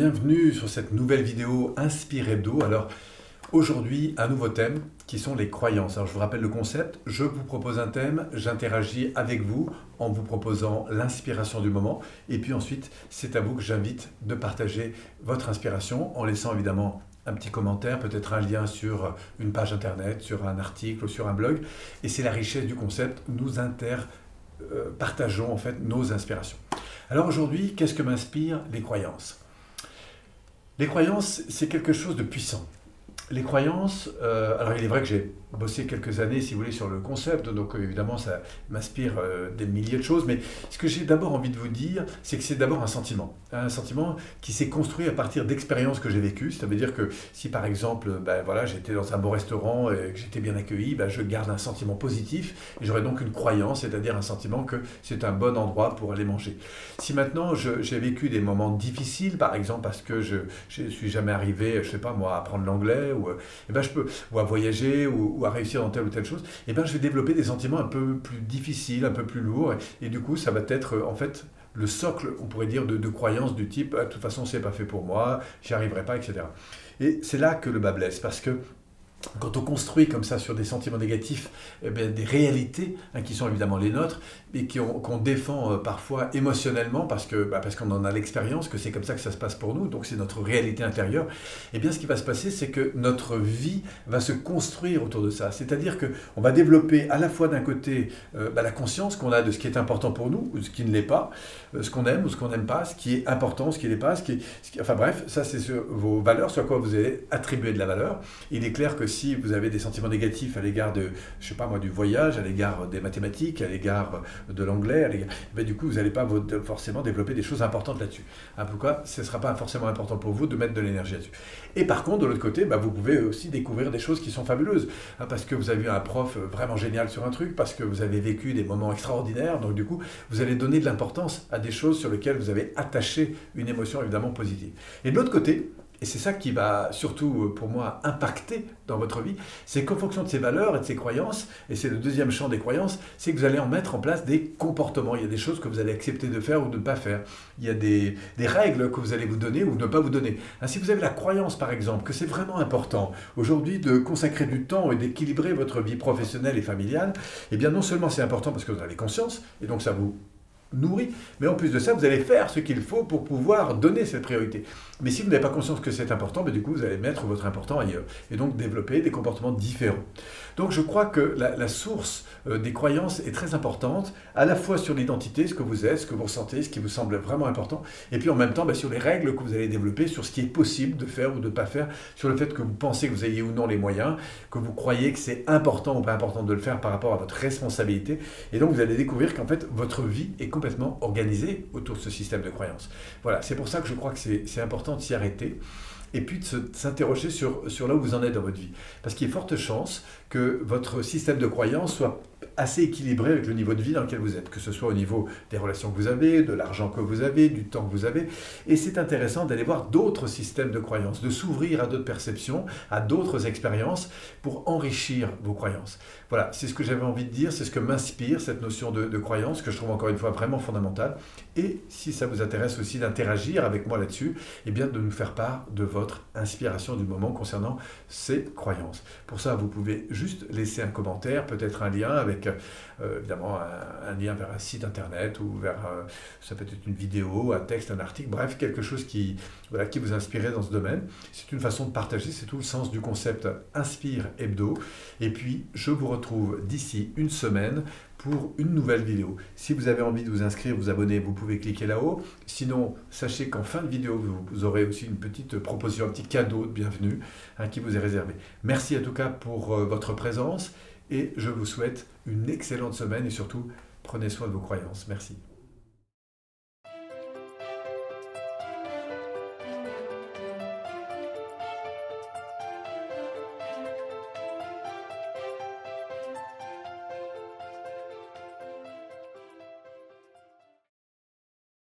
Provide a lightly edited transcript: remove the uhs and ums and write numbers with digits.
bienvenue sur cette nouvelle vidéo Inspire Hebdo. Alors aujourd'hui, un nouveau thème qui sont les croyances. Alors je vous rappelle le concept, je vous propose un thème, j'interagis avec vous en vous proposant l'inspiration du moment et puis ensuite c'est à vous que j'invite de partager votre inspiration en laissant évidemment un petit commentaire, peut-être un lien sur une page internet, sur un article ou sur un blog. Et c'est la richesse du concept, nous partageons en fait nos inspirations. Alors aujourd'hui, qu'est-ce que m'inspirent les croyances? Les croyances, c'est quelque chose de puissant. Les croyances, alors il est vrai que j'ai bossé quelques années, si vous voulez, sur le concept, donc évidemment ça m'inspire des milliers de choses, mais ce que j'ai d'abord envie de vous dire, c'est que c'est d'abord un sentiment qui s'est construit à partir d'expériences que j'ai vécues. Ça veut dire que si par exemple, voilà, j'étais dans un bon restaurant et que j'étais bien accueilli, je garde un sentiment positif et j'aurai donc une croyance, c'est-à-dire un sentiment que c'est un bon endroit pour aller manger. Si maintenant j'ai vécu des moments difficiles, par exemple parce que je suis jamais arrivé, je sais pas moi, à apprendre l'anglais, ou à voyager, ou à réussir dans telle ou telle chose, je vais développer des sentiments un peu plus difficiles, un peu plus lourds, et du coup, ça va être en fait le socle, on pourrait dire, de croyances du type de toute façon, c'est pas fait pour moi, j'y arriverai pas, etc. Et c'est là que le bas blesse, parce que quand on construit comme ça sur des sentiments négatifs, des réalités qui sont évidemment les nôtres, et qu'on défend parfois émotionnellement parce qu'on en a l'expérience, que c'est comme ça que ça se passe pour nous, donc c'est notre réalité intérieure, ce qui va se passer, c'est que notre vie va se construire autour de ça. C'est-à-dire qu'on va développer à la fois d'un côté la conscience qu'on a de ce qui est important pour nous, ou ce qui ne l'est pas, ce qu'on aime ou ce qu'on n'aime pas, ce qui est important, ce qui n'est pas, enfin bref, ça c'est vos valeurs, sur quoi vous allez attribuer de la valeur. Il est clair que si vous avez des sentiments négatifs à l'égard de, je sais pas moi, du voyage, à l'égard des mathématiques, à l'égard de l'anglais, du coup, vous n'allez pas forcément développer des choses importantes là-dessus. Pourquoi? Ce ne sera pas forcément important pour vous de mettre de l'énergie là-dessus. Et par contre, de l'autre côté, vous pouvez aussi découvrir des choses qui sont fabuleuses, parce que vous avez eu un prof vraiment génial sur un truc, parce que vous avez vécu des moments extraordinaires, donc du coup, vous allez donner de l'importance à des choses sur lesquelles vous avez attaché une émotion évidemment positive. Et de l'autre côté, et c'est ça qui va surtout, pour moi, impacter dans votre vie, c'est qu'en fonction de ces valeurs et de ces croyances, et c'est le deuxième champ des croyances, c'est que vous allez en mettre en place des comportements. Il y a des choses que vous allez accepter de faire ou de ne pas faire. Il y a des règles que vous allez vous donner ou ne pas vous donner. Si vous avez la croyance, par exemple, que c'est vraiment important aujourd'hui de consacrer du temps et d'équilibrer votre vie professionnelle et familiale, non seulement c'est important parce que vous avez conscience, et donc ça vous nourri, mais en plus de ça, vous allez faire ce qu'il faut pour pouvoir donner cette priorité. Mais si vous n'avez pas conscience que c'est important, du coup, vous allez mettre votre important ailleurs, et donc développer des comportements différents. Donc je crois que la source des croyances est très importante, à la fois sur l'identité, ce que vous êtes, ce que vous ressentez, ce qui vous semble vraiment important, et puis en même temps sur les règles que vous allez développer, sur ce qui est possible de faire ou de ne pas faire, sur le fait que vous pensez que vous ayez ou non les moyens, que vous croyez que c'est important ou pas important de le faire par rapport à votre responsabilité, et donc vous allez découvrir qu'en fait, votre vie est complètement organisée autour de ce système de croyances. Voilà, c'est pour ça que je crois que c'est important de s'y arrêter et puis de s'interroger sur là où vous en êtes dans votre vie. Parce qu'il y a forte chance que votre système de croyances soit assez équilibré avec le niveau de vie dans lequel vous êtes, que ce soit au niveau des relations que vous avez, de l'argent que vous avez, du temps que vous avez. Et c'est intéressant d'aller voir d'autres systèmes de croyances, de s'ouvrir à d'autres perceptions, à d'autres expériences pour enrichir vos croyances. Voilà, c'est ce que j'avais envie de dire, c'est ce que m'inspire cette notion de croyance, que je trouve encore une fois vraiment fondamentale. Et si ça vous intéresse aussi d'interagir avec moi là-dessus, de nous faire part de votre inspiration du moment concernant ces croyances. Pour ça, vous pouvez juste laisser un commentaire, peut-être un lien avec évidemment un lien vers un site internet ou vers, ça peut être une vidéo, un texte, un article, bref, quelque chose qui vous inspirait dans ce domaine. C'est une façon de partager, c'est tout le sens du concept Inspire Hebdo. Et puis, je vous retrouve d'ici une semaine pour une nouvelle vidéo. Si vous avez envie de vous inscrire, vous abonner, vous pouvez cliquer là-haut. Sinon, sachez qu'en fin de vidéo, vous aurez aussi une petite proposition, un petit cadeau de bienvenue qui vous est réservé. Merci en tout cas pour votre présence et je vous souhaite une excellente semaine et surtout, prenez soin de vos croyances. Merci.